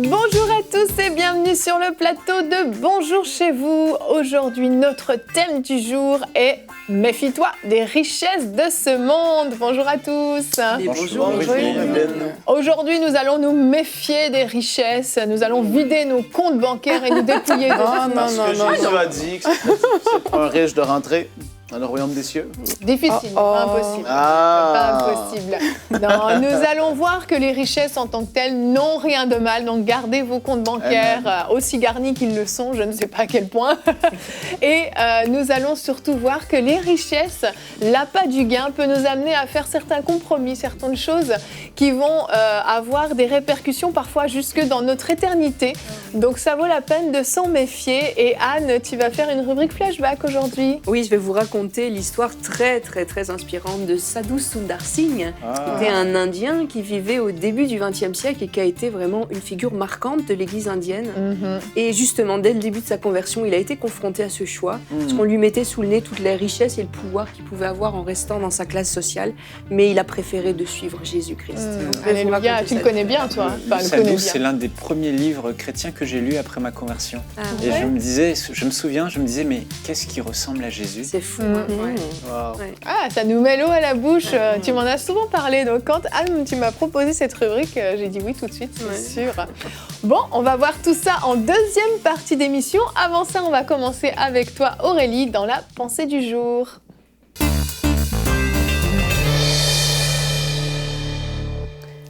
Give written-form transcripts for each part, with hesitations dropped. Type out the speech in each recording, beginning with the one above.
Bonjour à tous et bienvenue sur le plateau de Bonjour chez vous. Aujourd'hui, notre thème du jour est « Méfie-toi des richesses de ce monde ». Bonjour à tous. Bonjour. Aujourd'hui, nous allons nous méfier des richesses. Nous allons vider nos comptes bancaires et nous dépouiller de tout. Parce que Jésus a dit que c'est pour un riche de rentrer dans le royaume des cieux. Difficile, pas impossible. Pas impossible. Non, nous allons voir que les richesses en tant que telles n'ont rien de mal. Donc gardez vos comptes bancaires aussi garnis qu'ils le sont, je ne sais pas à quel point. Et nous allons surtout voir que les richesses, l'appât du gain peut nous amener à faire certains compromis, certaines choses qui vont avoir des répercussions parfois jusque dans notre éternité. Donc ça vaut la peine de s'en méfier. Et Anne, tu vas faire une rubrique flashback aujourd'hui. Oui, je vais vous raconter l'histoire très inspirante de Sadhu Sundar Singh, qui était un Indien qui vivait au début du XXe siècle et qui a été vraiment une figure marquante de l'Église indienne. Et justement, dès le début de sa conversion, il a été confronté à ce choix, parce qu'on lui mettait sous le nez toutes les richesses et le pouvoir qu'il pouvait avoir en restant dans sa classe sociale, mais il a préféré de suivre Jésus-Christ. Alléluia, tu le connais bien, toi. Sadhu, c'est l'un des premiers livres chrétiens que j'ai lu après ma conversion. Et je me disais, mais qu'est-ce qui ressemble à Jésus ? C'est fou. Ah, ça nous met l'eau à la bouche. Tu m'en as souvent parlé. Donc, quand Anne, tu m'as proposé cette rubrique, j'ai dit oui tout de suite, c'est sûr. Bon, on va voir tout ça en deuxième partie d'émission. Avant ça, on va commencer avec toi, Aurélie, dans la pensée du jour.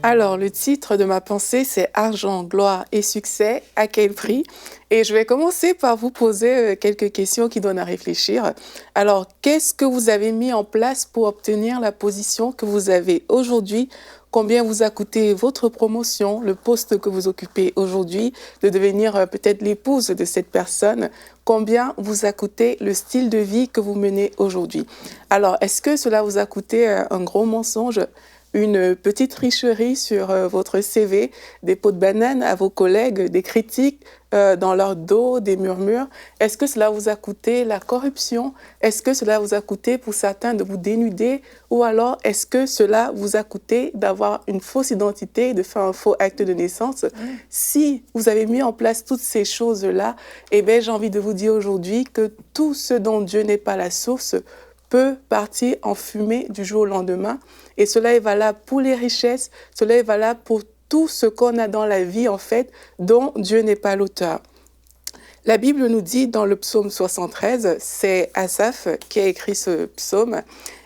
Alors, le titre de ma pensée, c'est « Argent, gloire et succès, à quel prix ?» Et je vais commencer par vous poser quelques questions qui donnent à réfléchir. Alors, qu'est-ce que vous avez mis en place pour obtenir la position que vous avez aujourd'hui ? Combien vous a coûté votre promotion, le poste que vous occupez aujourd'hui, de devenir peut-être l'épouse de cette personne ? Combien vous a coûté le style de vie que vous menez aujourd'hui ? Alors, est-ce que cela vous a coûté un gros mensonge ? Une petite tricherie sur votre CV, des pots de banane à vos collègues, des critiques dans leur dos, des murmures. Est-ce que cela vous a coûté la corruption ? Est-ce que cela vous a coûté pour certains de vous dénuder ? Ou alors est-ce que cela vous a coûté d'avoir une fausse identité, de faire un faux acte de naissance ? Si vous avez mis en place toutes ces choses-là, eh bien, j'ai envie de vous dire aujourd'hui que tout ce dont Dieu n'est pas la source peut partir en fumée du jour au lendemain. Et cela est valable pour les richesses, cela est valable pour tout ce qu'on a dans la vie, en fait, dont Dieu n'est pas l'auteur. La Bible nous dit dans le psaume 73, c'est Asaph qui a écrit ce psaume,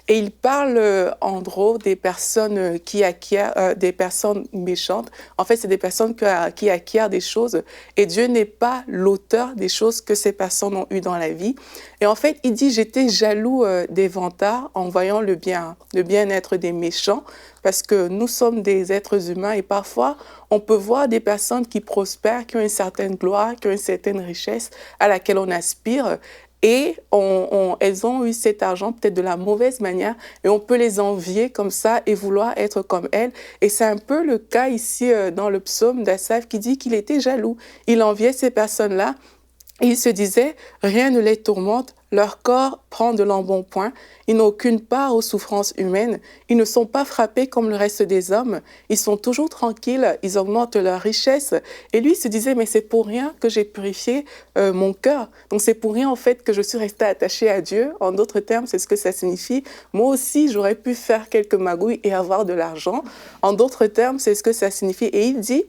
et il parle en gros des personnes qui acquièrent, des personnes méchantes. En fait, c'est des personnes qui acquièrent des choses, et Dieu n'est pas l'auteur des choses que ces personnes ont eues dans la vie. Et en fait, il dit, j'étais jaloux des vantards en voyant le bien-être des méchants, parce que nous sommes des êtres humains et parfois, on peut voir des personnes qui prospèrent, qui ont une certaine gloire, qui ont une certaine richesse à laquelle on aspire. Et elles ont eu cet argent peut-être de la mauvaise manière et on peut les envier comme ça et vouloir être comme elles. Et c'est un peu le cas ici dans le psaume d'Asaph qui dit qu'il était jaloux. Il enviait ces personnes-là. Et il se disait, rien ne les tourmente, leur corps prend de l'embonpoint, ils n'ont aucune part aux souffrances humaines, ils ne sont pas frappés comme le reste des hommes, ils sont toujours tranquilles, ils augmentent leur richesse. Et lui se disait, mais c'est pour rien que j'ai purifié mon cœur. Donc c'est pour rien en fait que je suis restée attachée à Dieu. En d'autres termes, c'est ce que ça signifie. Moi aussi, j'aurais pu faire quelques magouilles et avoir de l'argent. En d'autres termes, c'est ce que ça signifie. Et il dit,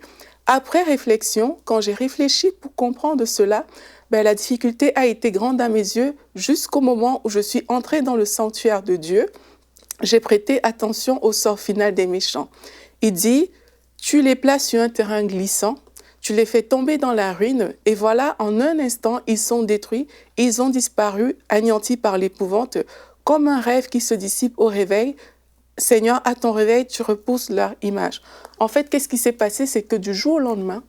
après réflexion, quand j'ai réfléchi pour comprendre cela, la difficulté a été grande à mes yeux jusqu'au moment où je suis entrée dans le sanctuaire de Dieu. J'ai prêté attention au sort final des méchants. Il dit, tu les places sur un terrain glissant, tu les fais tomber dans la ruine, et voilà, en un instant, ils sont détruits, ils ont disparu, anéantis par l'épouvante, comme un rêve qui se dissipe au réveil. Seigneur, à ton réveil, tu repousses leur image. En fait, qu'est-ce qui s'est passé? C'est que du jour au lendemain,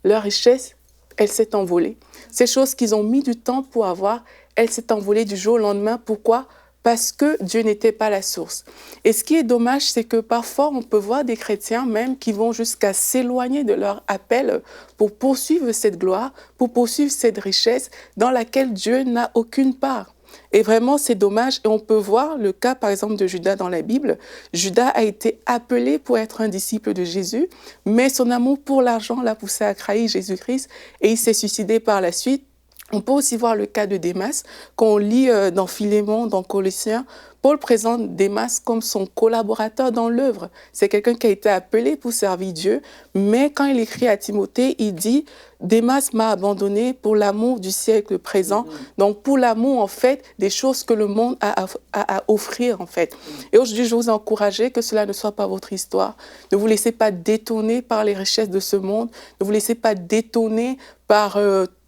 leur richesse, elle s'est envolée. Ces choses qu'ils ont mis du temps pour avoir, elle s'est envolée du jour au lendemain. Pourquoi? Parce que Dieu n'était pas la source. Et ce qui est dommage, c'est que parfois, on peut voir des chrétiens même qui vont jusqu'à s'éloigner de leur appel pour poursuivre cette gloire, pour poursuivre cette richesse dans laquelle Dieu n'a aucune part. Et vraiment, c'est dommage. Et on peut voir le cas, par exemple, de Judas dans la Bible. Judas a été appelé pour être un disciple de Jésus, mais son amour pour l'argent l'a poussé à trahir Jésus-Christ et il s'est suicidé par la suite. On peut aussi voir le cas de Démas, qu'on lit dans Philémon, dans Colossiens. Paul présente Démas comme son collaborateur dans l'œuvre. C'est quelqu'un qui a été appelé pour servir Dieu, mais quand il écrit à Timothée, il dit « Démas m'a abandonné pour l'amour du siècle présent ». Donc pour l'amour, en fait, des choses que le monde a à offrir, en fait. Et aujourd'hui, je vous encourage que cela ne soit pas votre histoire. Ne vous laissez pas détourner par les richesses de ce monde. Ne vous laissez pas détourner par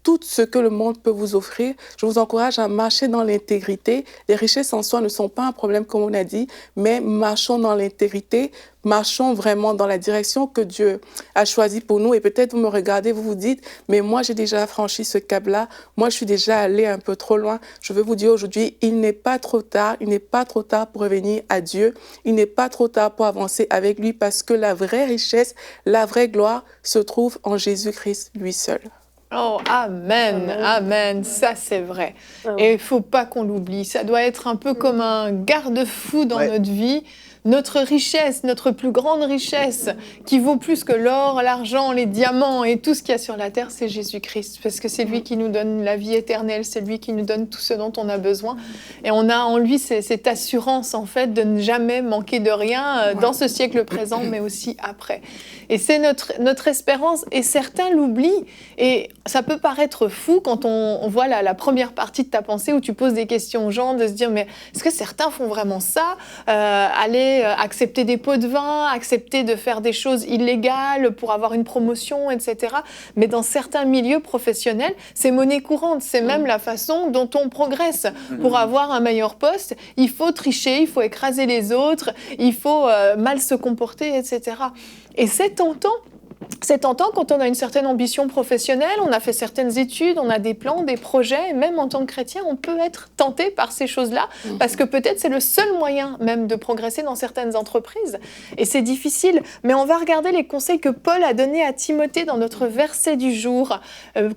tout ce que le monde peut vous offrir. Je vous encourage à marcher dans l'intégrité. Les richesses en soi ne sont pas un problème, comme on a dit, mais marchons dans l'intégrité, marchons vraiment dans la direction que Dieu a choisie pour nous. Et peut-être vous me regardez, vous vous dites, mais moi j'ai déjà franchi ce cap-là, moi je suis déjà allé un peu trop loin. Je veux vous dire aujourd'hui, il n'est pas trop tard, il n'est pas trop tard pour revenir à Dieu, il n'est pas trop tard pour avancer avec lui parce que la vraie richesse, la vraie gloire se trouve en Jésus-Christ, lui seul. Oh, amen, amen, ça c'est vrai. Et il ne faut pas qu'on l'oublie, ça doit être un peu comme un garde-fou dans notre vie. Notre richesse, notre plus grande richesse, qui vaut plus que l'or, l'argent, les diamants et tout ce qu'il y a sur la terre, c'est Jésus-Christ. Parce que c'est lui qui nous donne la vie éternelle, c'est lui qui nous donne tout ce dont on a besoin. Et on a en lui cette assurance, en fait, de ne jamais manquer de rien dans ce siècle présent, mais aussi après. Et c'est notre espérance. Et certains l'oublient. Et ça peut paraître fou quand on voit la première partie de ta pensée où tu poses des questions aux gens, de se dire, mais est-ce que certains font vraiment ça ? Accepter des pots de vin, accepter de faire des choses illégales pour avoir une promotion, etc. Mais dans certains milieux professionnels, c'est monnaie courante. C'est même la façon dont on progresse. Pour avoir un meilleur poste, il faut tricher, il faut écraser les autres, il faut mal se comporter, etc. Et c'est tentant. C'est tentant quand on a une certaine ambition professionnelle, on a fait certaines études, on a des plans, des projets, et même en tant que chrétien, on peut être tenté par ces choses-là, parce que peut-être c'est le seul moyen même de progresser dans certaines entreprises. Et c'est difficile, mais on va regarder les conseils que Paul a donnés à Timothée dans notre verset du jour.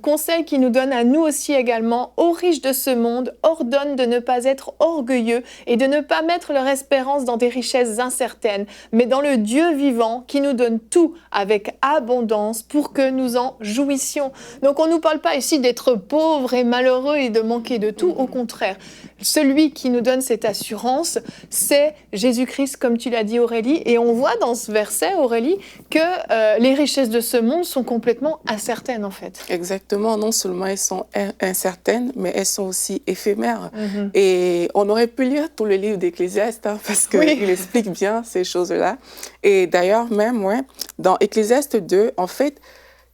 Conseils qu'il nous donne à nous aussi également. Aux riches de ce monde, ordonne de ne pas être orgueilleux et de ne pas mettre leur espérance dans des richesses incertaines, mais dans le Dieu vivant qui nous donne tout avec abondance pour que nous en jouissions. Donc on ne nous parle pas ici d'être pauvre et malheureux et de manquer de tout, au contraire. Celui qui nous donne cette assurance, c'est Jésus-Christ, comme tu l'as dit Aurélie, et on voit dans ce verset, Aurélie, que les richesses de ce monde sont complètement incertaines en fait. Exactement, non seulement elles sont incertaines, mais elles sont aussi éphémères. Et on aurait pu lire tout le livre d'Ecclésiaste, parce qu'il explique bien ces choses-là. Et d'ailleurs, même dans Ecclésiaste 2, en fait,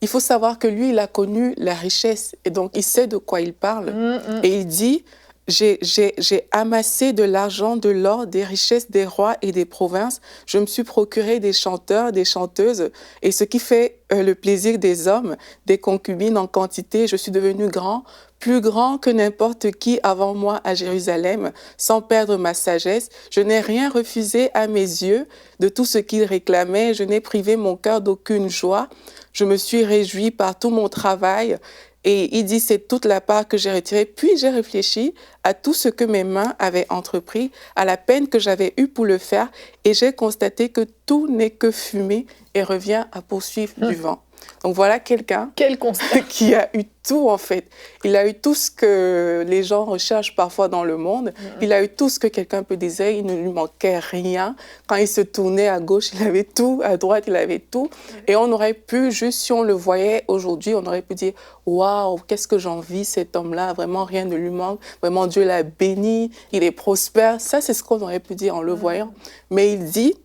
il faut savoir que lui, il a connu la richesse et donc il sait de quoi il parle. Et il dit, j'ai amassé de l'argent, de l'or, des richesses des rois et des provinces. Je me suis procuré des chanteurs, des chanteuses et ce qui fait le plaisir des hommes, des concubines en quantité. Je suis devenu grand, plus grand que n'importe qui avant moi à Jérusalem, sans perdre ma sagesse. Je n'ai rien refusé à mes yeux de tout ce qu'ils réclamaient. Je n'ai privé mon cœur d'aucune joie. Je me suis réjoui par tout mon travail. Et il dit, c'est toute la part que j'ai retirée. Puis j'ai réfléchi à tout ce que mes mains avaient entrepris, à la peine que j'avais eue pour le faire. Et j'ai constaté que tout n'est que fumée et revient à poursuivre du vent. Donc voilà quelqu'un qui a eu tout en fait. Il a eu tout ce que les gens recherchent parfois dans le monde. Il a eu tout ce que quelqu'un peut désirer. Il ne lui manquait rien. Quand il se tournait à gauche, il avait tout. À droite, il avait tout. Et on aurait pu, juste si on le voyait aujourd'hui, on aurait pu dire « Waouh, qu'est-ce que j'envie cet homme-là. Vraiment, rien ne lui manque. Vraiment, Dieu l'a béni. Il est prospère. » Ça, c'est ce qu'on aurait pu dire en le voyant. Mais il dit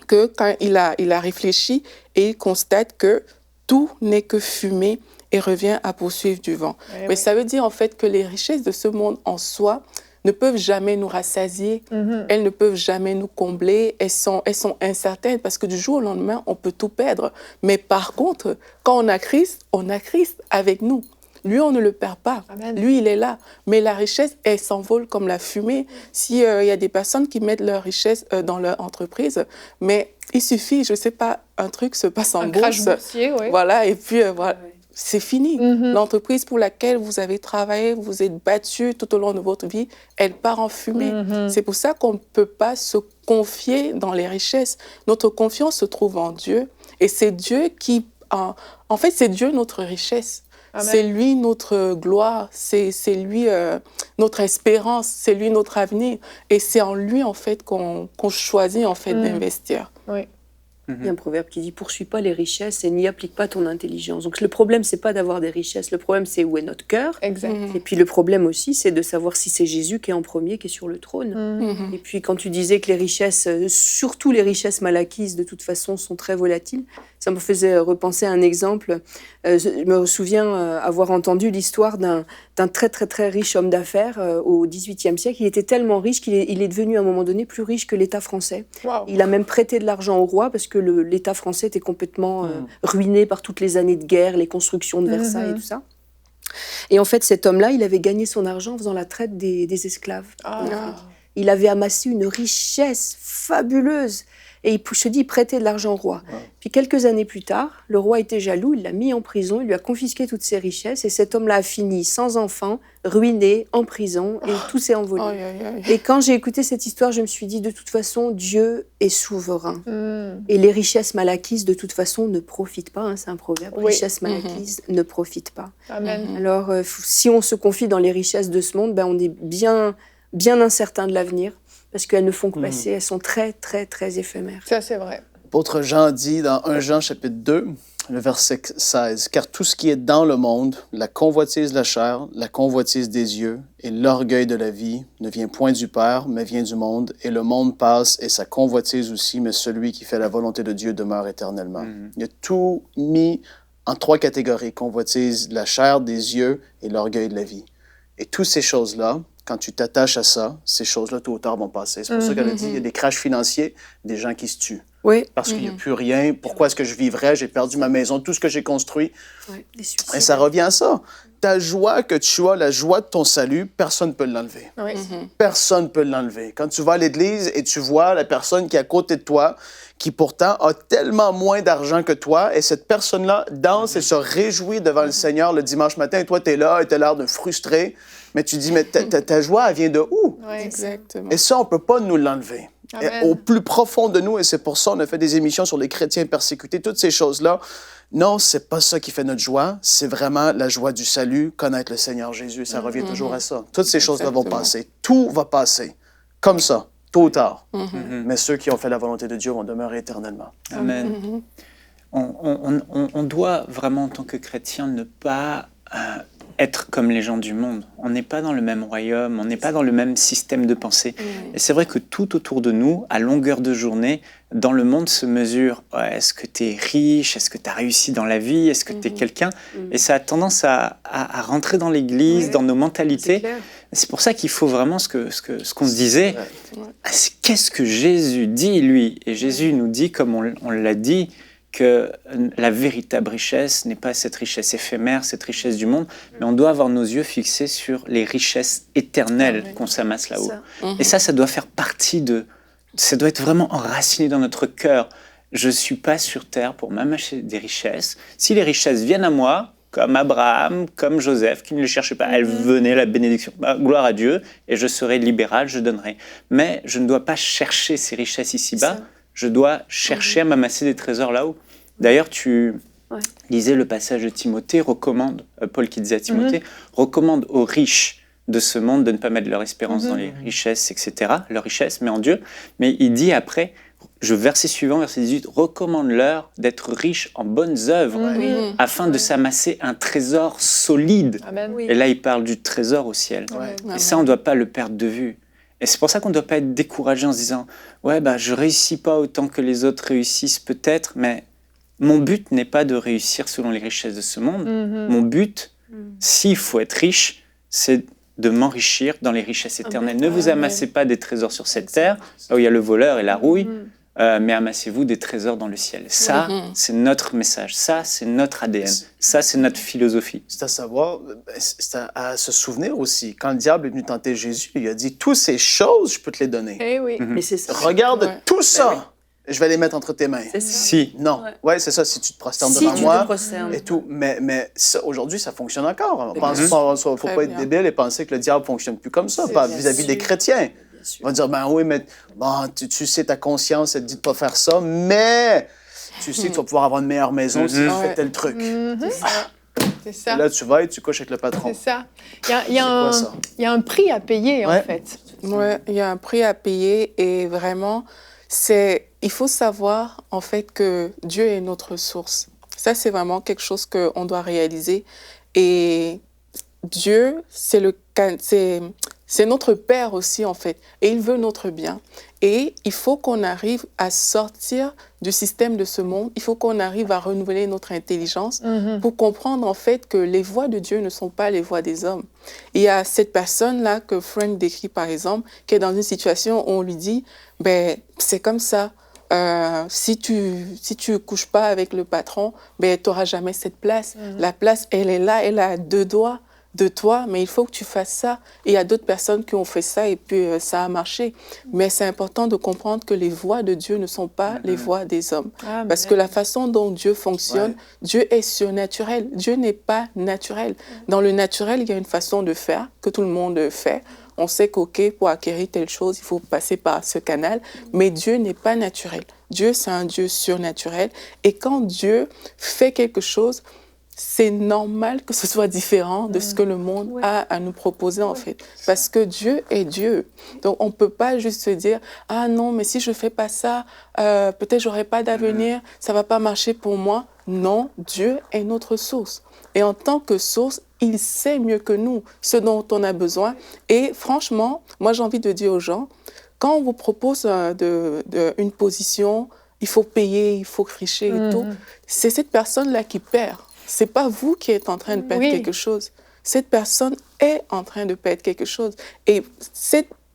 que quand il a réfléchi et il constate que tout n'est que fumée et revient à poursuivre du vent. Mais ça veut dire en fait que les richesses de ce monde en soi ne peuvent jamais nous rassasier, elles ne peuvent jamais nous combler, elles sont incertaines parce que du jour au lendemain, on peut tout perdre. Mais par contre, quand on a Christ avec nous. Lui, on ne le perd pas. Amen. Lui, il est là. Mais la richesse, elle s'envole comme la fumée. S'il y a des personnes qui mettent leur richesse dans leur entreprise, mais il suffit, je ne sais pas, un truc se passe en bourse. Crash boursier, oui. Voilà, et puis voilà. c'est fini. L'entreprise pour laquelle vous avez travaillé, vous êtes battu tout au long de votre vie, elle part en fumée. C'est pour ça qu'on ne peut pas se confier dans les richesses. Notre confiance se trouve en Dieu. Et c'est Dieu qui... En fait, c'est Dieu notre richesse. Amen. C'est lui notre gloire. C'est lui notre espérance. C'est lui notre avenir. Et c'est en lui, en fait, qu'on choisit, en fait, d'investir. Oui. Il y a un proverbe qui dit « Poursuis pas les richesses et n'y applique pas ton intelligence ». Donc le problème, c'est pas d'avoir des richesses. Le problème, c'est où est notre cœur. Exact. Et puis le problème aussi, c'est de savoir si c'est Jésus qui est en premier, qui est sur le trône. Et puis quand tu disais que les richesses, surtout les richesses mal acquises, de toute façon, sont très volatiles, ça me faisait repenser à un exemple. Je me souviens avoir entendu l'histoire d'un très très très riche homme d'affaires au XVIIIe siècle. Il était tellement riche qu'il est devenu à un moment donné plus riche que l'État français. Wow. Il a même prêté de l'argent au roi parce que l'État français était complètement ruiné par toutes les années de guerre, les constructions de Versailles et tout ça. Et en fait, cet homme-là, il avait gagné son argent en faisant la traite des esclaves. Il avait amassé une richesse fabuleuse. Et il prêtait de l'argent au roi. Puis quelques années plus tard, le roi était jaloux, il l'a mis en prison, il lui a confisqué toutes ses richesses, et cet homme-là a fini sans enfant, ruiné, en prison, et tout s'est envolé. Et quand j'ai écouté cette histoire, je me suis dit, de toute façon, Dieu est souverain. Et les richesses mal acquises, de toute façon, ne profitent pas, c'est un proverbe, richesses mal acquises ne profitent pas. Amen. Alors, si on se confie dans les richesses de ce monde, on est bien incertain de l'avenir, parce qu'elles ne font que passer, elles sont très, très, très éphémères. Ça, c'est vrai. L'apôtre Jean dit dans 1 Jean chapitre 2, le verset 16, « Car tout ce qui est dans le monde, la convoitise de la chair, la convoitise des yeux et l'orgueil de la vie, ne vient point du Père, mais vient du monde. Et le monde passe et sa convoitise aussi, mais celui qui fait la volonté de Dieu demeure éternellement. Il a tout mis en 3 catégories, convoitise de la chair, des yeux et l'orgueil de la vie. Et toutes ces choses-là, quand tu t'attaches à ça, ces choses-là, tôt ou tard, vont passer. C'est pour ça qu'elle a dit, il y a des crashs financiers, des gens qui se tuent. Oui. Parce qu'il n'y a plus rien. Pourquoi est-ce que je vivrais? J'ai perdu ma maison, tout ce que j'ai construit. Et ça revient à ça. Ta joie que tu as, la joie de ton salut, personne ne peut l'enlever. Oui. Personne ne peut l'enlever. Quand tu vas à l'église et tu vois la personne qui est à côté de toi, qui pourtant a tellement moins d'argent que toi, et cette personne-là danse et se réjouit devant le Seigneur le dimanche matin, et toi, tu es là et tu as l'air de frustré, mais tu dis, mais ta joie, elle vient de où? Oui. Exactement. Et ça, on ne peut pas nous l'enlever. Amen. Au plus profond de nous, et c'est pour ça qu'on a fait des émissions sur les chrétiens persécutés, toutes ces choses-là. Non, c'est pas ça qui fait notre joie, c'est vraiment la joie du salut, connaître le Seigneur Jésus, ça revient toujours à ça. Toutes ces choses-là vont passer, tout va passer, comme ça, tôt ou tard. Mais ceux qui ont fait la volonté de Dieu vont demeurer éternellement. Amen. On doit vraiment, en tant que chrétien, ne pas être comme les gens du monde. On n'est pas dans le même royaume, on n'est pas dans le même système de pensée. Et c'est vrai que tout autour de nous, à longueur de journée, dans le monde se mesure est-ce que tu es riche, est-ce que tu as réussi dans la vie, est-ce que tu es quelqu'un. Et ça a tendance à rentrer dans l'Église, dans nos mentalités. C'est pour ça qu'il faut vraiment ce qu'on se disait. Qu'est-ce que Jésus dit, lui? Et Jésus nous dit, comme on l'a dit, que la véritable richesse n'est pas cette richesse éphémère, cette richesse du monde, mais on doit avoir nos yeux fixés sur les richesses éternelles qu'on s'amasse là-haut. Et ça doit faire partie ça doit être vraiment enraciné dans notre cœur. Je ne suis pas sur terre pour m'amasser des richesses. Si les richesses viennent à moi, comme Abraham, comme Joseph, qui ne les cherchaient pas, elles venaient, la bénédiction, gloire à Dieu, et je serai libéral, je donnerai. Mais je ne dois pas chercher ces richesses ici-bas, je dois chercher à m'amasser des trésors là-haut. D'ailleurs, tu lisais le passage de Timothée, Paul qui disait à Timothée, recommande aux riches de ce monde de ne pas mettre leur espérance dans les richesses, etc., leur richesse, mais en Dieu. Mais il dit après, verset suivant, verset 18, recommande-leur d'être riches en bonnes œuvres afin de s'amasser un trésor solide. Amen. Oui. Et là, il parle du trésor au ciel. Et ça, on ne doit pas le perdre de vue. Et c'est pour ça qu'on ne doit pas être découragé en se disant « Ouais, je ne réussis pas autant que les autres réussissent peut-être, mais mon but n'est pas de réussir selon les richesses de ce monde. Mon but, s'il faut être riche, c'est de m'enrichir dans les richesses éternelles. Ne vous amassez pas des trésors sur cette terre, là où il y a le voleur et la rouille, mais amassez-vous des trésors dans le ciel. Ça, c'est notre message. Ça, c'est notre ADN. Ça, c'est notre philosophie. C'est à savoir, c'est à se souvenir aussi. Quand le diable est venu tenter Jésus, il a dit, toutes ces choses, je peux te les donner. Eh oui. Mais c'est ça. Regarde tout ça. je vais les mettre entre tes mains. C'est ça. Si. Non, Ouais. c'est ça, si tu te prosternes Si devant tu moi te prosternes. et tout. Mais ça, aujourd'hui, ça fonctionne encore. Il Bien ne faut Très pas être bien. débile et penser que le diable ne fonctionne plus comme ça, C'est pas bien vis-à-vis sûr. des chrétiens. Bien sûr. On va dire, ben oui, mais bon, tu sais, ta conscience, elle te dit de ne pas faire ça, mais tu sais que tu vas pouvoir avoir une meilleure maison si tu Ouais. fais tel truc. C'est Et ça. là, tu vas et tu couches avec le patron. C'est ça. Il y a C'est quoi ça? il y a un prix à payer, en Ouais. fait. Ouais, il y a un prix à payer et vraiment, il faut savoir en fait que Dieu est notre source. Ça, c'est vraiment quelque chose qu'on doit réaliser. Et Dieu, c'est notre Père aussi en fait. Et il veut notre bien. Et il faut qu'on arrive à sortir du système de ce monde. Il faut qu'on arrive à renouveler notre intelligence pour comprendre en fait que les voies de Dieu ne sont pas les voies des hommes. Il y a cette personne-là que Frank décrit par exemple, qui est dans une situation où on lui dit, ben c'est comme ça. Si tu couches pas avec le patron, ben tu n'auras jamais cette place. La place, elle est là, elle est à 2 doigts de toi, mais il faut que tu fasses ça. Et il y a d'autres personnes qui ont fait ça et puis ça a marché. Mais c'est important de comprendre que les voies de Dieu ne sont pas les voies des hommes. Parce que la façon dont Dieu fonctionne, Dieu est surnaturel. Dieu n'est pas naturel. Dans le naturel, il y a une façon de faire que tout le monde fait. On sait qu'OK, pour acquérir telle chose, il faut passer par ce canal. Mais Dieu n'est pas naturel. Dieu, c'est un Dieu surnaturel. Et quand Dieu fait quelque chose, c'est normal que ce soit différent de ce que le monde a à nous proposer, en fait. Parce que Dieu est Dieu. Donc, on ne peut pas juste se dire « Ah non, mais si je ne fais pas ça, peut-être je n'aurai pas d'avenir, ça ne va pas marcher pour moi. » Non, Dieu est notre source. Et en tant que source, il sait mieux que nous ce dont on a besoin. Et franchement, moi, j'ai envie de dire aux gens, quand on vous propose une position, il faut payer, il faut tricher et tout, c'est cette personne-là qui perd. C'est pas vous qui êtes en train de perdre quelque chose. Cette personne est en train de perdre quelque chose. Et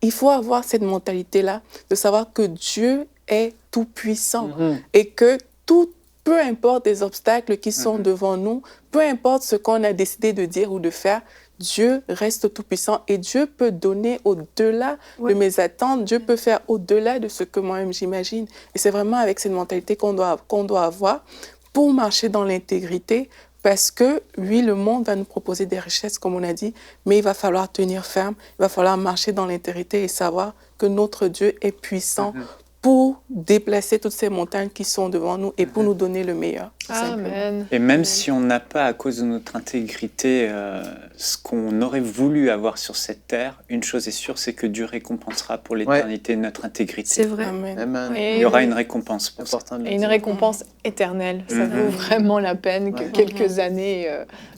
il faut avoir cette mentalité-là de savoir que Dieu est tout-puissant et que peu importe les obstacles qui sont devant nous, peu importe ce qu'on a décidé de dire ou de faire, Dieu reste tout-puissant et Dieu peut donner au-delà de mes attentes. Dieu peut faire au-delà de ce que moi-même j'imagine. Et c'est vraiment avec cette mentalité qu'on doit avoir pour marcher dans l'intégrité, parce que, oui, le monde va nous proposer des richesses, comme on a dit, mais il va falloir tenir ferme, il va falloir marcher dans l'intégrité et savoir que notre Dieu est puissant pour déplacer toutes ces montagnes qui sont devant nous et pour nous donner le meilleur. Amen. Et même si on n'a pas, à cause de notre intégrité, ce qu'on aurait voulu avoir sur cette terre, une chose est sûre, c'est que Dieu récompensera pour l'éternité notre intégrité. C'est vrai. Amen. Amen. Et Il y aura une récompense pour ça. Important de le Et une dire. récompense éternelle. Ça vaut vraiment la peine que Ouais. quelques années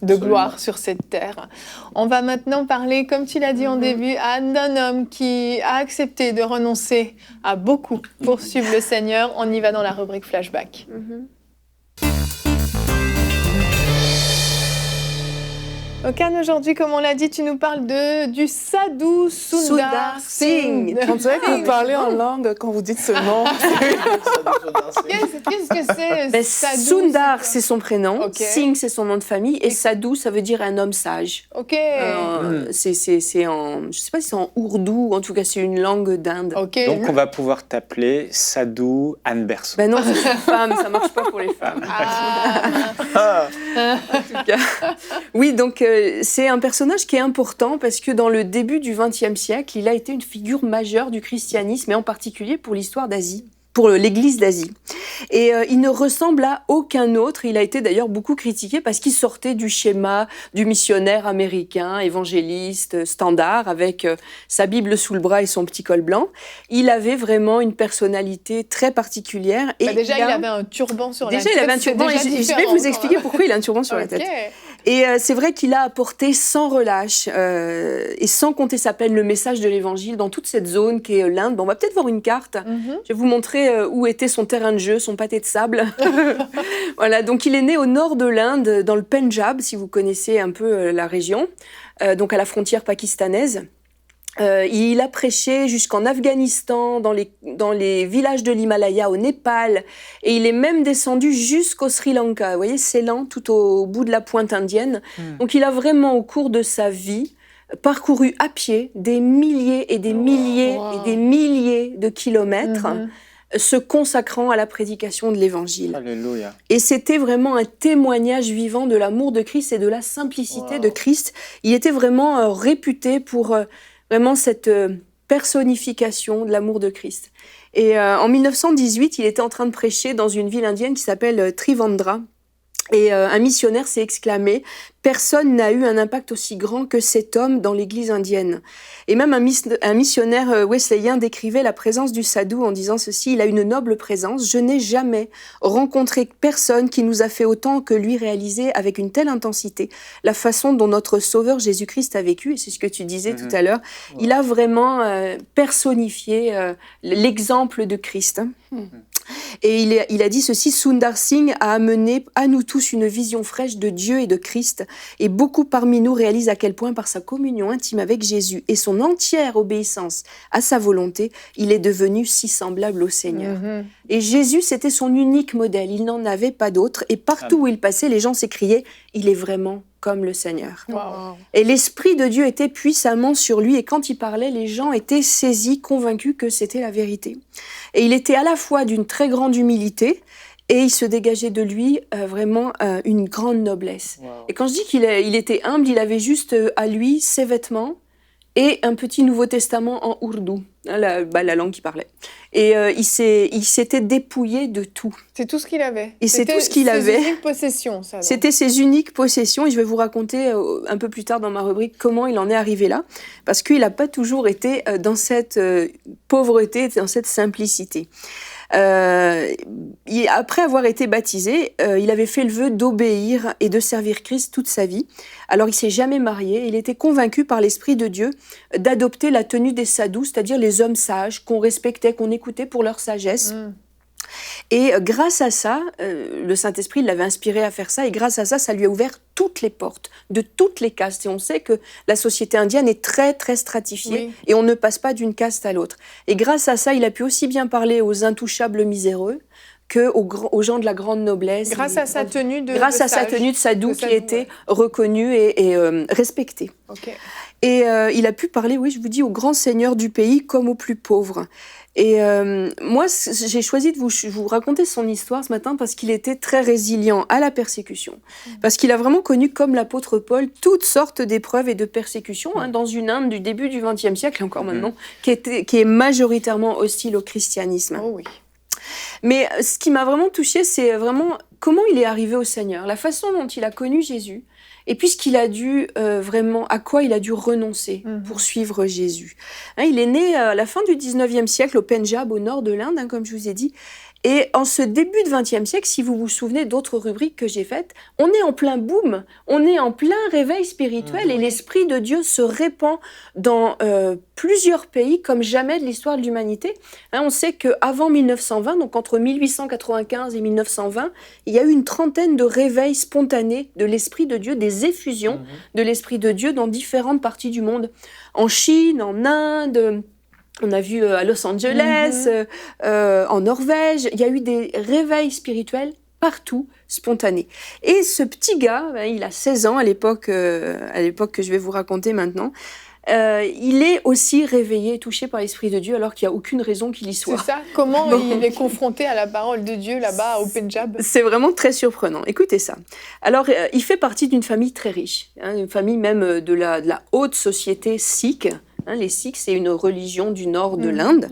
de gloire sur cette terre. On va maintenant parler, comme tu l'as dit en début, d'un homme qui a accepté de renoncer à beaucoup pour suivre le Seigneur. On y va dans la rubrique Flashback. Okan, aujourd'hui, comme on l'a dit, tu nous parles du Sadhu Sundar Singh. On dirait que vous parlez en langue quand vous dites ce nom. Qu'est-ce que c'est Ben, Sadhu? Sundar, c'est son prénom. Ok. Singh, c'est son nom de famille. Et Sadhu, ça veut dire un homme sage. Ok. C'est en, je sais pas si c'est en ourdou, ou en tout cas c'est une langue d'Inde. Ok. Donc on va pouvoir t'appeler Sadhu Anne Berceau. Ben non, c'est une femme, ça marche pas pour les femmes. Ah. En tout cas. Oui, donc c'est un personnage qui est important parce que dans le début du XXe siècle, il a été une figure majeure du christianisme et en particulier pour l'histoire d'Asie, pour l'Église d'Asie. Et il ne ressemble à aucun autre. Il a été d'ailleurs beaucoup critiqué parce qu'il sortait du schéma du missionnaire américain, évangéliste, standard, avec sa Bible sous le bras et son petit col blanc. Il avait vraiment une personnalité très particulière. Et Déjà, il avait un turban sur la tête. Déjà, il avait un turban. Et je vais vous expliquer pourquoi il a un turban sur la tête. Et c'est vrai qu'il a apporté sans relâche et sans compter sa peine le message de l'Évangile dans toute cette zone qui est l'Inde. Bon, on va peut-être voir une carte. Je vais vous montrer où était son terrain de jeu, son pâté de sable. Voilà, donc il est né au nord de l'Inde, dans le Pendjab, si vous connaissez un peu la région, donc à la frontière pakistanaise. Il a prêché jusqu'en Afghanistan, dans les villages de l'Himalaya, au Népal, et il est même descendu jusqu'au Sri Lanka. Vous voyez, Ceylan, tout au bout de la pointe indienne. Donc il a vraiment, au cours de sa vie, parcouru à pied des milliers et des milliers et des milliers de kilomètres. se consacrant à la prédication de l'Évangile. Alléluia. Et c'était vraiment un témoignage vivant de l'amour de Christ et de la simplicité de Christ. Il était vraiment réputé pour vraiment cette personnification de l'amour de Christ. Et en 1918, il était en train de prêcher dans une ville indienne qui s'appelle Trivandra. Et un missionnaire s'est exclamé « Personne n'a eu un impact aussi grand que cet homme dans l'église indienne ». Et même un missionnaire wesleyen décrivait la présence du sadhu en disant ceci « Il a une noble présence. Je n'ai jamais rencontré personne qui nous a fait autant que lui réaliser avec une telle intensité la façon dont notre Sauveur Jésus-Christ a vécu. » Et c'est ce que tu disais tout à l'heure. Il a vraiment personnifié l'exemple de Christ. Et il a dit ceci, Sundar Singh a amené à nous tous une vision fraîche de Dieu et de Christ, et beaucoup parmi nous réalisent à quel point par sa communion intime avec Jésus et son entière obéissance à sa volonté, il est devenu si semblable au Seigneur. Et Jésus, c'était son unique modèle, il n'en avait pas d'autre, et partout où il passait, les gens s'écriaient, il est vraiment comme le Seigneur. Wow. Et l'Esprit de Dieu était puissamment sur lui, et quand il parlait, les gens étaient saisis, convaincus que c'était la vérité. Et il était à la fois d'une très grande humilité, et il se dégageait de lui vraiment une grande noblesse. Wow. Et quand je dis qu'il était humble, il avait juste à lui ses vêtements et un petit Nouveau Testament en ourdou, hein, la langue qu'il parlait. Et il s'était dépouillé de tout. C'est tout ce qu'il avait. Et c'est tout ce qu'il avait. C'était ses uniques possessions, ça. Donc. C'était ses uniques possessions, et je vais vous raconter un peu plus tard dans ma rubrique comment il en est arrivé là, parce qu'il n'a pas toujours été dans cette pauvreté, dans cette simplicité. Après avoir été baptisé, il avait fait le vœu d'obéir et de servir Christ toute sa vie. Alors il s'est jamais marié, il était convaincu par l'Esprit de Dieu d'adopter la tenue des sadhus, c'est-à-dire les hommes sages qu'on respectait, qu'on écoutait pour leur sagesse. Et grâce à ça, le Saint-Esprit l'avait inspiré à faire ça, et grâce à ça, ça lui a ouvert toutes les portes de toutes les castes. Et on sait que la société indienne est très, très stratifiée, et on ne passe pas d'une caste à l'autre. Et grâce à ça, il a pu aussi bien parler aux intouchables miséreux qu'aux gens de la grande noblesse. Grâce à sa tenue de sa tenue de sadhu qui était reconnue et respectée. Okay. Et il a pu parler, oui, je vous dis, aux grands seigneurs du pays comme aux plus pauvres. Et moi, j'ai choisi de vous raconter son histoire ce matin parce qu'il était très résilient à la persécution. Parce qu'il a vraiment connu, comme l'apôtre Paul, toutes sortes d'épreuves et de persécutions dans une Inde du début du XXe siècle, et encore maintenant, qui est majoritairement hostile au christianisme. Oh oui. Mais ce qui m'a vraiment touchée, c'est vraiment comment il est arrivé au Seigneur, la façon dont il a connu Jésus, et puis ce qu'il a dû vraiment, à quoi il a dû renoncer pour suivre Jésus. Hein, il est né à la fin du 19e siècle au Pendjab, au nord de l'Inde, comme je vous ai dit. Et en ce début de 20e siècle, si vous vous souvenez d'autres rubriques que j'ai faites, on est en plein boom, on est en plein réveil spirituel, et l'Esprit de Dieu se répand dans plusieurs pays comme jamais de l'histoire de l'humanité. Hein, on sait qu'avant 1920, donc entre 1895 et 1920, il y a eu une trentaine de réveils spontanés de l'Esprit de Dieu, des effusions de l'Esprit de Dieu dans différentes parties du monde. En Chine, en Inde... On a vu à Los Angeles, en Norvège, il y a eu des réveils spirituels partout, spontanés. Et ce petit gars, il a 16 ans à l'époque que je vais vous raconter maintenant, il est aussi réveillé, touché par l'Esprit de Dieu, alors qu'il n'y a aucune raison qu'il y soit. C'est ça. Comment il est confronté à la parole de Dieu là-bas au Pendjab? C'est vraiment très surprenant. Écoutez ça. Alors, il fait partie d'une famille très riche, hein, une famille même de la haute société sikh. Hein, les Sikhs, c'est une religion du nord de l'Inde.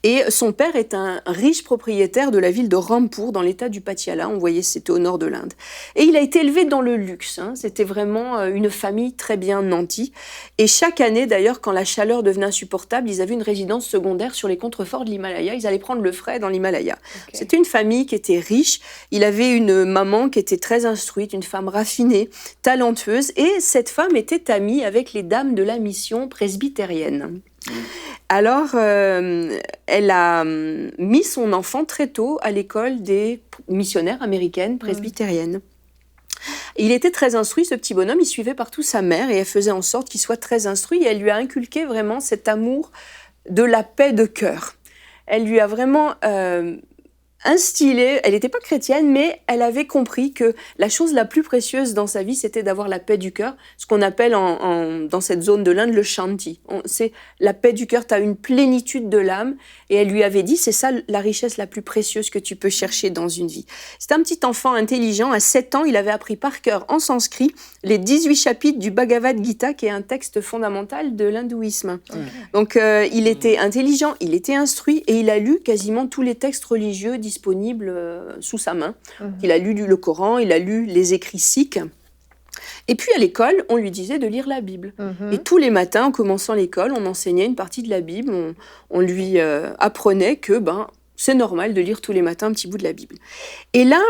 Et son père est un riche propriétaire de la ville de Rampur, dans l'état du Patiala. On voyait, c'était au nord de l'Inde. Et il a été élevé dans le luxe. Hein. C'était vraiment une famille très bien nantie. Et chaque année, d'ailleurs, quand la chaleur devenait insupportable, ils avaient une résidence secondaire sur les contreforts de l'Himalaya. Ils allaient prendre le frais dans l'Himalaya. Okay. C'était une famille qui était riche. Il avait une maman qui était très instruite, une femme raffinée, talentueuse. Et cette femme était amie avec les dames de la mission presbytérienne. Alors, elle a mis son enfant très tôt à l'école des missionnaires américaines presbytériennes. Il était très instruit, ce petit bonhomme, il suivait partout sa mère et elle faisait en sorte qu'il soit très instruit, et elle lui a inculqué vraiment cet amour de la paix de cœur. Elle lui a vraiment instillé, elle n'était pas chrétienne, mais elle avait compris que la chose la plus précieuse dans sa vie, c'était d'avoir la paix du cœur, ce qu'on appelle dans cette zone de l'Inde le shanti. C'est la paix du cœur, tu as une plénitude de l'âme, et elle lui avait dit, c'est ça la richesse la plus précieuse que tu peux chercher dans une vie. C'était un petit enfant intelligent, à 7 ans, il avait appris par cœur en sanskrit les 18 chapitres du Bhagavad Gita, qui est un texte fondamental de l'hindouisme. Donc il était intelligent, il était instruit, et il a lu quasiment tous les textes religieux disponible sous sa main. Il a lu le Coran, il a lu les écrits sikhs. Et puis à l'école, on lui disait de lire la Bible. Et tous les matins, en commençant l'école, on enseignait une partie de la Bible. On lui apprenait que c'est normal de lire tous les matins un petit bout de la Bible. Et là,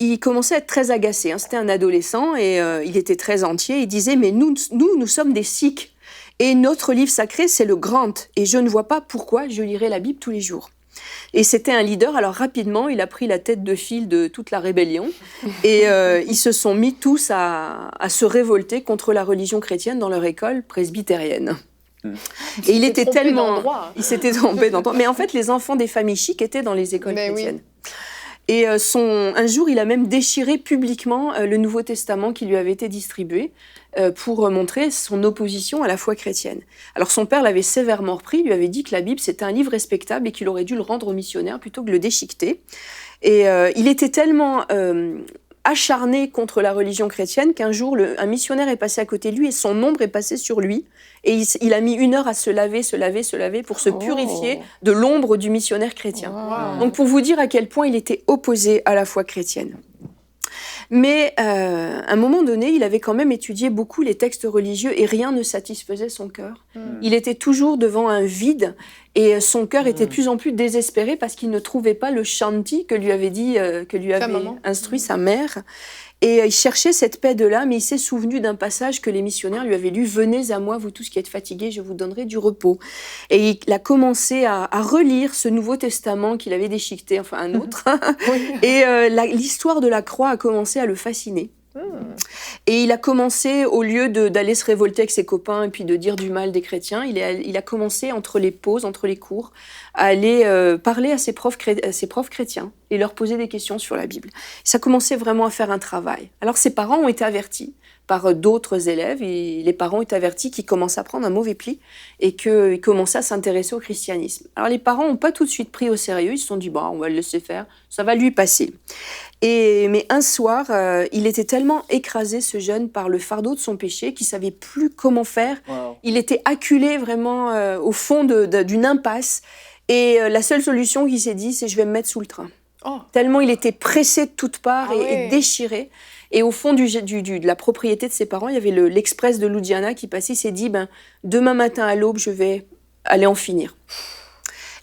il commençait à être très agacé. C'était un adolescent et il était très entier. Il disait, mais nous sommes des sikhs. Et notre livre sacré, c'est le Grant. Et je ne vois pas pourquoi je lirai la Bible tous les jours. Et c'était un leader, alors rapidement, il a pris la tête de file de toute la rébellion et ils se sont mis tous à se révolter contre la religion chrétienne dans leur école presbytérienne. Et il était tellement... Il s'était trompé d'endroit. Mais en fait, les enfants des familles chics étaient dans les écoles chrétiennes. Oui. Et un jour, il a même déchiré publiquement le Nouveau Testament qui lui avait été distribué pour montrer son opposition à la foi chrétienne. Alors son père l'avait sévèrement repris, lui avait dit que la Bible c'était un livre respectable et qu'il aurait dû le rendre aux missionnaires plutôt que de le déchiqueter. Et il était tellement acharné contre la religion chrétienne qu'un jour un missionnaire est passé à côté de lui et son ombre est passée sur lui. Et il a mis 1 heure à se laver pour se purifier de l'ombre du missionnaire chrétien. Wow. Donc pour vous dire à quel point il était opposé à la foi chrétienne. Mais à un moment donné, il avait quand même étudié beaucoup les textes religieux et rien ne satisfaisait son cœur. Il était toujours devant un vide et son cœur était de plus en plus désespéré parce qu'il ne trouvait pas le shanti que lui avait dit, que lui avait instruit sa mère. Et il cherchait cette paix de l'âme et il s'est souvenu d'un passage que les missionnaires lui avaient lu « Venez à moi, vous tous qui êtes fatigués, je vous donnerai du repos ». Et il a commencé à relire ce Nouveau Testament qu'il avait déchiqueté, enfin un autre. Et l'histoire de la croix a commencé à le fasciner. Et il a commencé, au lieu d'aller se révolter avec ses copains et puis de dire du mal des chrétiens, il a commencé entre les pauses, entre les cours, à aller parler à ses profs chrétiens et leur poser des questions sur la Bible. Ça commençait vraiment à faire un travail. Alors ses parents ont été avertis par d'autres élèves et les parents ont été avertis qu'ils commençaient à prendre un mauvais pli et qu'ils commençaient à s'intéresser au christianisme. Alors les parents n'ont pas tout de suite pris au sérieux, ils se sont dit on va le laisser faire, ça va lui passer. Mais un soir, il était tellement écrasé, ce jeune, par le fardeau de son péché qu'il ne savait plus comment faire. Wow. Il était acculé vraiment au fond d'une impasse. Et la seule solution qu'il s'est dit, c'est je vais me mettre sous le train. Tellement il était pressé de toutes parts et déchiré. Et au fond de la propriété de ses parents, il y avait l'Express de Ludhiana qui passait. Il s'est dit, demain matin à l'aube, je vais aller en finir.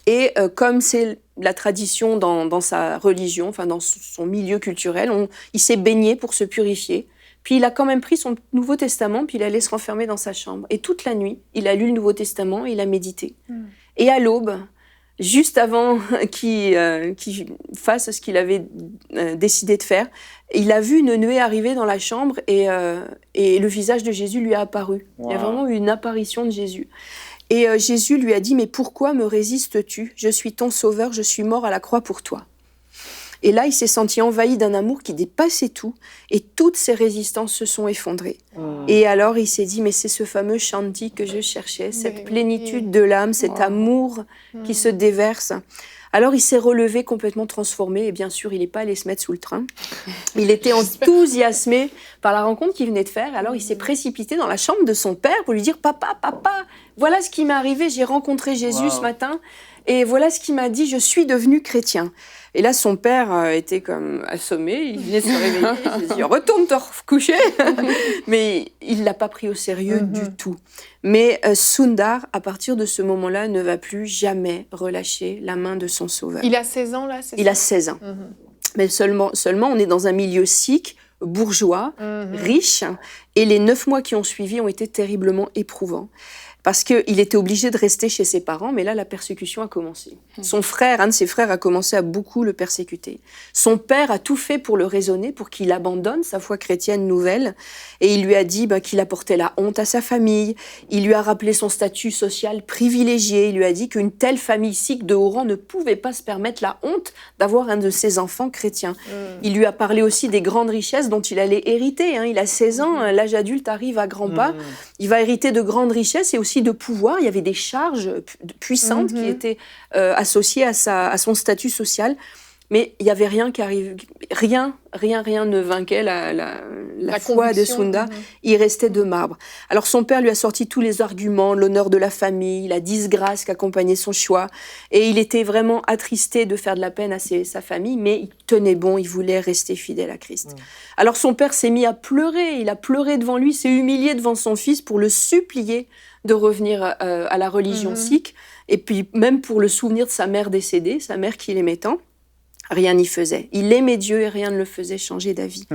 Et comme c'est la tradition dans sa religion, enfin dans son milieu culturel, il s'est baigné pour se purifier. Puis il a quand même pris son Nouveau Testament, puis il allait se renfermer dans sa chambre. Et toute la nuit, il a lu le Nouveau Testament et il a médité. Et à l'aube, juste avant qu'il fasse ce qu'il avait décidé de faire, il a vu une nuée arriver dans la chambre et le visage de Jésus lui a apparu. Wow. Il y a vraiment eu une apparition de Jésus. Et Jésus lui a dit « Mais pourquoi me résistes-tu ? Je suis ton sauveur, je suis mort à la croix pour toi. » Et là, il s'est senti envahi d'un amour qui dépassait tout, et toutes ses résistances se sont effondrées. Et alors, il s'est dit « Mais c'est ce fameux shanti que je cherchais, cette plénitude de l'âme, cet amour qui se déverse. » Alors, il s'est relevé complètement transformé, et bien sûr, il n'est pas allé se mettre sous le train. Il était enthousiasmé par la rencontre qu'il venait de faire. Alors, il s'est précipité dans la chambre de son père pour lui dire « Papa, voilà ce qui m'est arrivé, j'ai rencontré Jésus ce matin, et voilà ce qu'il m'a dit, je suis devenu chrétien. » Et là, son père était comme assommé, il venait de se réveiller, il s'est dit « Retourne te coucher !» Mais il ne l'a pas pris au sérieux du tout. Mais Sundar, à partir de ce moment-là, ne va plus jamais relâcher la main de son sauveur. Il a 16 ans, là, c'est ça ? Il a 16 ans. Mais seulement, on est dans un milieu sikh, bourgeois, riche, et les 9 mois qui ont suivi ont été terriblement éprouvants. parce qu'il était obligé de rester chez ses parents, mais là, la persécution a commencé. Son frère, un de ses frères, a commencé à beaucoup le persécuter. Son père a tout fait pour le raisonner, pour qu'il abandonne sa foi chrétienne nouvelle, et il lui a dit qu'il apportait la honte à sa famille, il lui a rappelé son statut social privilégié, il lui a dit qu'une telle famille sikh de haut rang ne pouvait pas se permettre la honte d'avoir un de ses enfants chrétiens. Il lui a parlé aussi des grandes richesses dont il allait hériter. Il a 16 ans, l'âge adulte arrive à grands pas, il va hériter de grandes richesses et aussi de pouvoir. Il y avait des charges puissantes qui étaient associées à son statut social. Mais il n'y avait rien qui arrivait. Rien ne vainquait la foi de Sundar. Il restait de marbre. Alors son père lui a sorti tous les arguments, l'honneur de la famille, la disgrâce qu'accompagnait son choix. Et il était vraiment attristé de faire de la peine à sa famille, mais il tenait bon, il voulait rester fidèle à Christ. Alors son père s'est mis à pleurer. Il a pleuré devant lui, s'est humilié devant son fils pour le supplier de revenir à la religion sikh. Et puis même pour le souvenir de sa mère décédée, sa mère qu'il aimait tant. Rien n'y faisait. Il aimait Dieu et rien ne le faisait changer d'avis.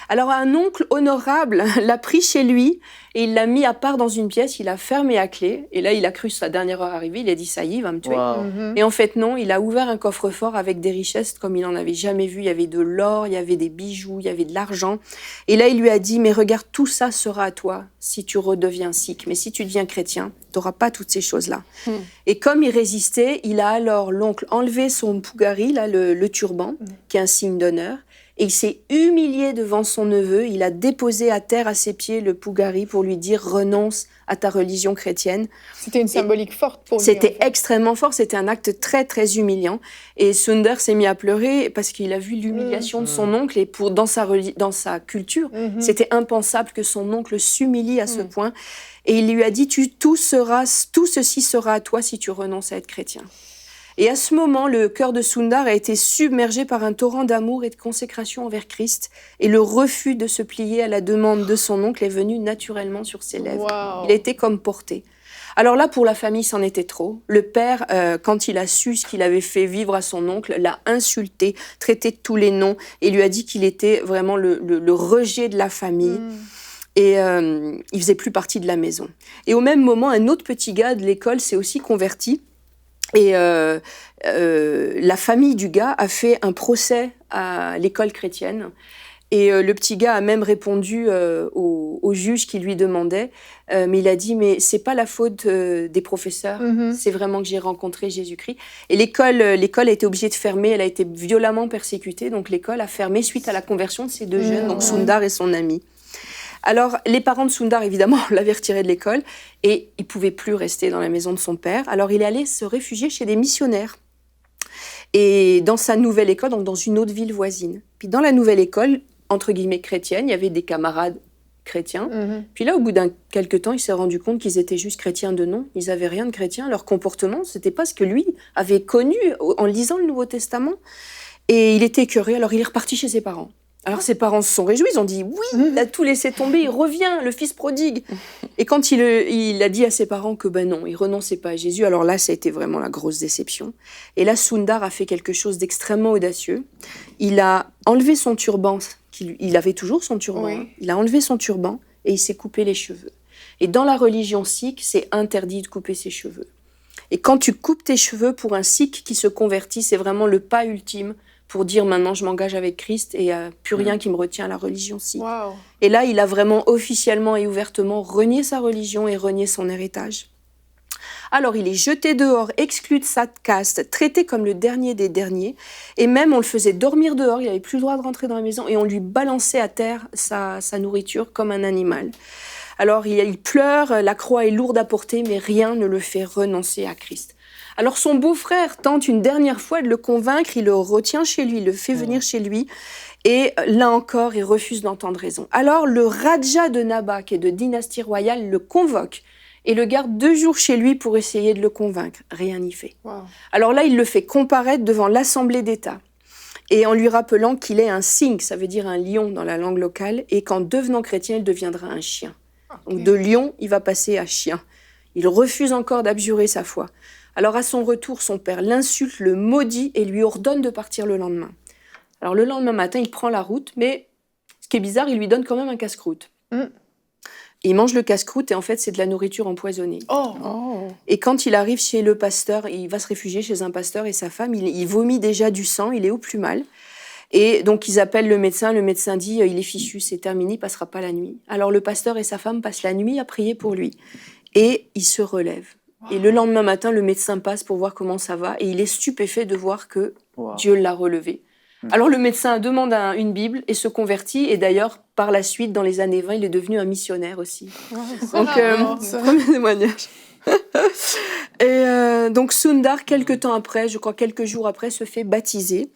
Alors un oncle honorable l'a pris chez lui et il l'a mis à part dans une pièce, il a fermé à clé et là il a cru sa dernière heure arrivée, il a dit ça y est, il va me tuer. Et en fait non, il a ouvert un coffre-fort avec des richesses comme il n'en avait jamais vu. Il y avait de l'or, il y avait des bijoux, il y avait de l'argent. Et là il lui a dit, mais regarde, tout ça sera à toi si tu redeviens sikh. Mais si tu deviens chrétien, tu n'auras pas toutes ces choses-là. Et comme il résistait, il a alors, l'oncle, enlevé son pugari, là, le turban, qui est un signe d'honneur, et il s'est humilié devant son neveu. Il a déposé à terre à ses pieds le pugari pour lui dire « renonce à ta religion chrétienne ». C'était une symbolique forte pour lui. C'était extrêmement fort, c'était un acte très très humiliant. Et Sundar s'est mis à pleurer parce qu'il a vu l'humiliation de son oncle et dans sa culture, c'était impensable que son oncle s'humilie à ce point. Et il lui a dit « tout ceci sera à toi si tu renonces à être chrétien ». Et à ce moment, le cœur de Sundar a été submergé par un torrent d'amour et de consécration envers Christ. Et le refus de se plier à la demande de son oncle est venu naturellement sur ses lèvres. Il a été comme porté. Alors là, pour la famille, c'en était trop. Le père, quand il a su ce qu'il avait fait vivre à son oncle, l'a insulté, traité de tous les noms et lui a dit qu'il était vraiment le rejet de la famille. Et il faisait plus partie de la maison. Et au même moment, un autre petit gars de l'école s'est aussi converti. Et la famille du gars a fait un procès à l'école chrétienne. Et le petit gars a même répondu au juge qui lui demandait, mais il a dit, mais c'est pas la faute des professeurs, c'est vraiment que j'ai rencontré Jésus-Christ. Et l'école a été obligée de fermer, elle a été violemment persécutée, donc l'école a fermé suite à la conversion de ces deux jeunes, donc Sundar et son ami. Alors, les parents de Sundar, évidemment, l'avaient retiré de l'école et il ne pouvait plus rester dans la maison de son père. Alors, il est allé se réfugier chez des missionnaires. Et dans sa nouvelle école, donc dans une autre ville voisine. Puis dans la nouvelle école, entre guillemets chrétienne, il y avait des camarades chrétiens. Puis là, au bout d'un quelque temps, il s'est rendu compte qu'ils étaient juste chrétiens de nom. Ils n'avaient rien de chrétien. Leur comportement, ce n'était pas ce que lui avait connu en lisant le Nouveau Testament. Et il était écœuré, alors il est reparti chez ses parents. Alors ses parents se sont réjouis, ils ont dit « Oui, il a tout laissé tomber, il revient, le fils prodigue ». Et quand il a dit à ses parents que non, il renonçait pas à Jésus, alors là, ça a été vraiment la grosse déception. Et là, Sundar a fait quelque chose d'extrêmement audacieux. Il a enlevé son turban, il avait toujours son turban, il a enlevé son turban et il s'est coupé les cheveux. Et dans la religion sikh, c'est interdit de couper ses cheveux. Et quand tu coupes tes cheveux pour un sikh qui se convertit, c'est vraiment le pas ultime pour dire maintenant je m'engage avec Christ et il n'y a plus rien qui me retient à la religion sikh. Et là, il a vraiment officiellement et ouvertement renié sa religion et renié son héritage. Alors il est jeté dehors, exclu de sa caste, traité comme le dernier des derniers, et même on le faisait dormir dehors, il n'avait plus le droit de rentrer dans la maison, et on lui balançait à terre sa nourriture comme un animal. Alors il pleure, la croix est lourde à porter, mais rien ne le fait renoncer à Christ. Alors son beau-frère tente une dernière fois de le convaincre, il le retient chez lui, il le fait venir chez lui, et là encore, il refuse d'entendre raison. Alors le Raja de Nabha, qui est de dynastie royale, le convoque et le garde 2 jours chez lui pour essayer de le convaincre. Rien n'y fait. Alors là, il le fait comparaître devant l'Assemblée d'État, et en lui rappelant qu'il est un Singh, ça veut dire un lion dans la langue locale, et qu'en devenant chrétien, il deviendra un chien. Donc de lion, il va passer à chien. Il refuse encore d'abjurer sa foi. Alors à son retour, son père l'insulte, le maudit et lui ordonne de partir le lendemain. Alors le lendemain matin, il prend la route, mais ce qui est bizarre, il lui donne quand même un casse-croûte. il mange le casse-croûte et en fait, c'est de la nourriture empoisonnée. Oh. Et quand il arrive chez le pasteur, il va se réfugier chez un pasteur et sa femme, il vomit déjà du sang, il est au plus mal. Et donc, ils appellent le médecin dit, il est fichu, c'est terminé, il passera pas la nuit. Alors, le pasteur et sa femme passent la nuit à prier pour lui. Et il se relève. Et le lendemain matin, le médecin passe pour voir comment ça va et il est stupéfait de voir que Dieu l'a relevé. Alors le médecin demande une Bible et se convertit et d'ailleurs par la suite dans les années 20 il est devenu un missionnaire aussi. Donc premier témoignage. Et donc Sundar quelques jours après se fait baptiser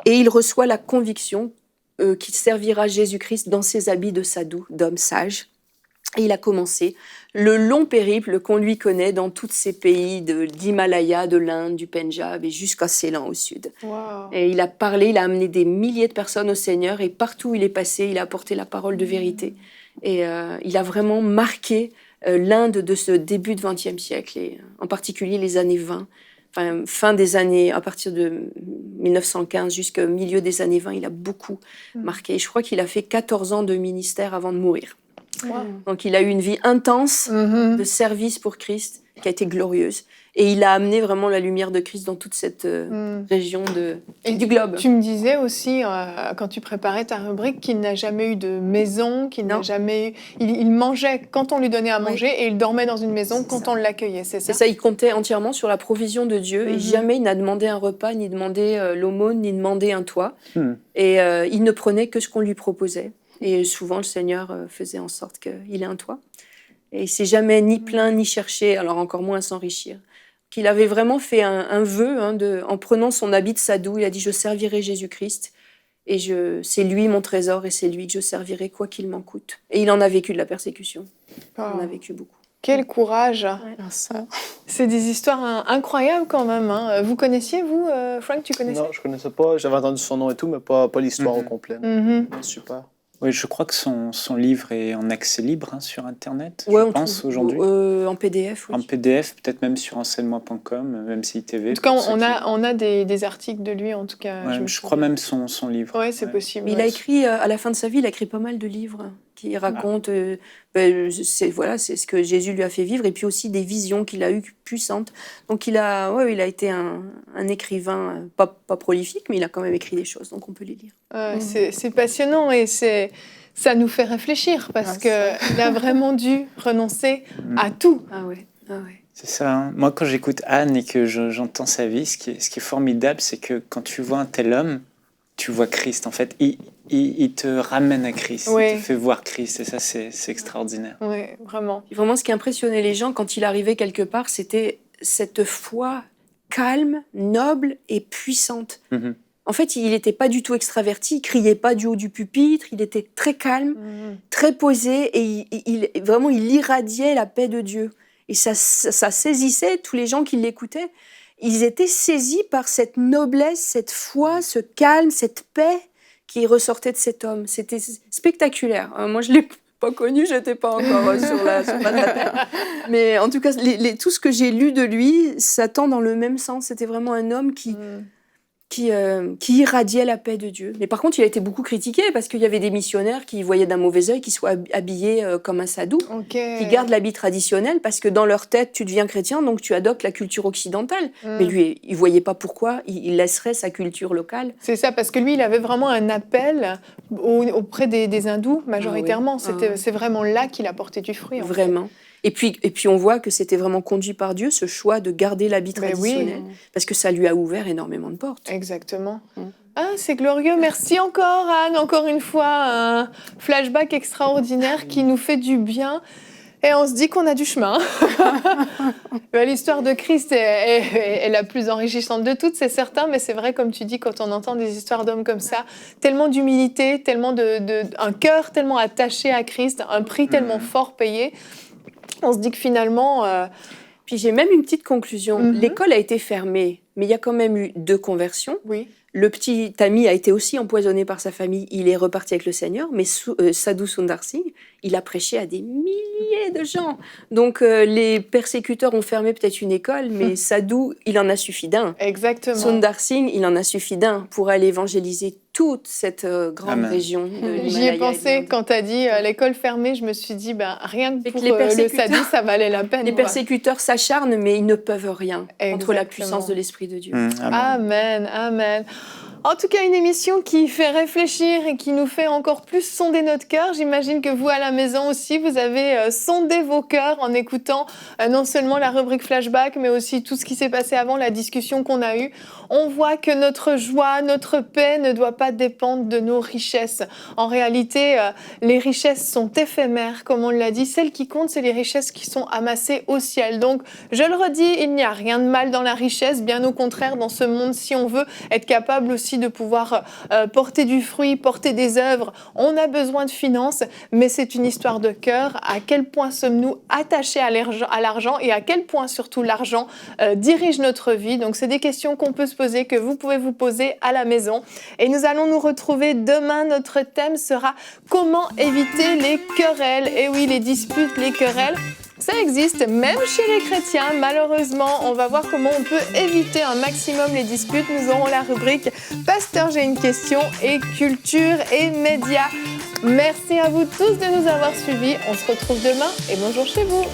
et il reçoit la conviction qu'il servira Jésus-Christ dans ses habits de sadhu, d'homme sage. Et il a commencé le long périple qu'on lui connaît dans tous ces pays d'Himalaya, de l'Inde, du Pendjab et jusqu'à Ceylan au sud. Wow. Et il a parlé, il a amené des milliers de personnes au Seigneur et partout où il est passé, il a apporté la parole de vérité. Et il a vraiment marqué l'Inde de ce début de XXe siècle, et en particulier les années 20. Enfin, fin des années, à partir de 1915 jusqu'au milieu des années 20, il a beaucoup marqué. Et je crois qu'il a fait 14 ans de ministère avant de mourir. Wow. Donc il a eu une vie intense de service pour Christ qui a été glorieuse et il a amené vraiment la lumière de Christ dans toute cette région du globe. Tu me disais aussi quand tu préparais ta rubrique qu'il n'a jamais eu de maison, qu'il n'a jamais eu... il mangeait quand on lui donnait à manger et il dormait dans une maison quand on l'accueillait, c'est ça? C'est ça, il comptait entièrement sur la provision de Dieu et jamais il n'a demandé un repas, ni demandé l'aumône, ni demandé un toit. Et il ne prenait que ce qu'on lui proposait. Et souvent, le Seigneur faisait en sorte qu'il ait un toit. Et il ne s'est jamais ni plaint, ni cherché, alors encore moins à s'enrichir. Qu'il avait vraiment fait un vœu, en prenant son habit de sadhu, il a dit « Je servirai Jésus-Christ, et c'est lui mon trésor, et c'est lui que je servirai, quoi qu'il m'en coûte. » Et il en a vécu de la persécution. Il en a vécu beaucoup. Quel courage! Ouais. C'est des histoires incroyables quand même. Hein. Vous connaissiez, vous, Frank, tu connaissais? Non, je ne connaissais pas. J'avais entendu son nom et tout, mais pas l'histoire au complet. Super. Oui, je crois que son livre est en accès libre sur Internet, ouais, je pense, aujourd'hui. En PDF, oui. En PDF, peut-être même sur enseigne-moi.com, même CITV. En tout cas, on a des articles de lui, en tout cas. Ouais, je crois même son livre. Oui, c'est possible. Mais il a écrit, à la fin de sa vie, il a écrit pas mal de livres qui racontent, c'est ce que Jésus lui a fait vivre, et puis aussi des visions qu'il a eues puissantes. Donc il a été un écrivain, pas prolifique, mais il a quand même écrit des choses, donc on peut les lire. C'est passionnant et ça nous fait réfléchir parce qu'il a vraiment dû renoncer à tout. Ah ouais. C'est ça. Hein. Moi, quand j'écoute Anne et que j'entends sa vie, ce qui est formidable, c'est que quand tu vois un tel homme, tu vois Christ. En fait, il te ramène à Christ. Il te fait voir Christ. Et ça, c'est extraordinaire. Oui, vraiment. Et vraiment, ce qui impressionnait les gens quand il arrivait quelque part, c'était cette foi calme, noble et puissante. En fait, il n'était pas du tout extraverti, il criait pas du haut du pupitre, il était très calme, très posé, et il irradiait la paix de Dieu. Et ça saisissait tous les gens qui l'écoutaient. Ils étaient saisis par cette noblesse, cette foi, ce calme, cette paix qui ressortait de cet homme. C'était spectaculaire. Moi, je l'ai pas connu, j'étais pas encore sur la terre. Mais en tout cas, tout ce que j'ai lu de lui, ça tend dans le même sens. C'était vraiment un homme qui irradiait la paix de Dieu. Mais par contre, il a été beaucoup critiqué parce qu'il y avait des missionnaires qui voyaient d'un mauvais œil qu'il soit habillé comme un sadhu, qui gardent l'habit traditionnel parce que dans leur tête, tu deviens chrétien, donc tu adoptes la culture occidentale. Mais lui, il voyait pas pourquoi il laisserait sa culture locale. C'est ça, parce que lui, il avait vraiment un appel auprès des hindous, majoritairement. C'est vraiment là qu'il a porté du fruit. Vraiment. Et puis on voit que c'était vraiment conduit par Dieu, ce choix de garder l'habit traditionnel, parce que ça lui a ouvert énormément de portes. Exactement. Ah, c'est glorieux. Merci encore, Anne. Encore une fois, un flashback extraordinaire qui nous fait du bien. Et on se dit qu'on a du chemin. L'histoire de Christ est la plus enrichissante de toutes, c'est certain, mais c'est vrai, comme tu dis, quand on entend des histoires d'hommes comme ça, tellement d'humilité, tellement un cœur tellement attaché à Christ, un prix tellement fort payé, on se dit que finalement... Puis j'ai même une petite conclusion. L'école a été fermée, mais il y a quand même eu 2 conversions. Oui. Le petit ami a été aussi empoisonné par sa famille. Il est reparti avec le Seigneur, mais Sadhu Sundar Singh, il a prêché à des milliers de gens. Donc les persécuteurs ont fermé peut-être une école, mais Sadhu, il en a suffi d'un. Exactement. Sundar Singh, il en a suffi d'un pour aller évangéliser toute cette grande région de l'Himalaya. J'y ai pensé quand tu as dit l'école fermée, je me suis dit rien que pour le sadhu, ça valait la peine. Les persécuteurs s'acharnent, mais ils ne peuvent rien contre la puissance de l'Esprit de Dieu. Amen, amen. En tout cas, une émission qui fait réfléchir et qui nous fait encore plus sonder notre cœur. J'imagine que vous, à la maison aussi, vous avez sondé vos cœurs en écoutant non seulement la rubrique Flashback, mais aussi tout ce qui s'est passé avant, la discussion qu'on a eue. On voit que notre joie, notre paix ne doit pas dépendre de nos richesses. En réalité, les richesses sont éphémères, comme on l'a dit. Celles qui comptent, c'est les richesses qui sont amassées au ciel. Donc, je le redis, il n'y a rien de mal dans la richesse. Bien au contraire, dans ce monde, si on veut être capable aussi de pouvoir porter du fruit, porter des œuvres, on a besoin de finances, mais c'est une histoire de cœur. À quel point sommes-nous attachés à l'argent et à quel point surtout l'argent dirige notre vie. Donc, c'est des questions qu'on peut se poser, que vous pouvez vous poser à la maison. Et nous allons nous retrouver demain. Notre thème sera comment éviter les querelles. Et oui, les disputes, les querelles, ça existe même chez les chrétiens. Malheureusement, on va voir comment on peut éviter un maximum les disputes. Nous aurons la rubrique Pasteur, j'ai une question et culture et médias. Merci à vous tous de nous avoir suivis. On se retrouve demain et bonjour chez vous.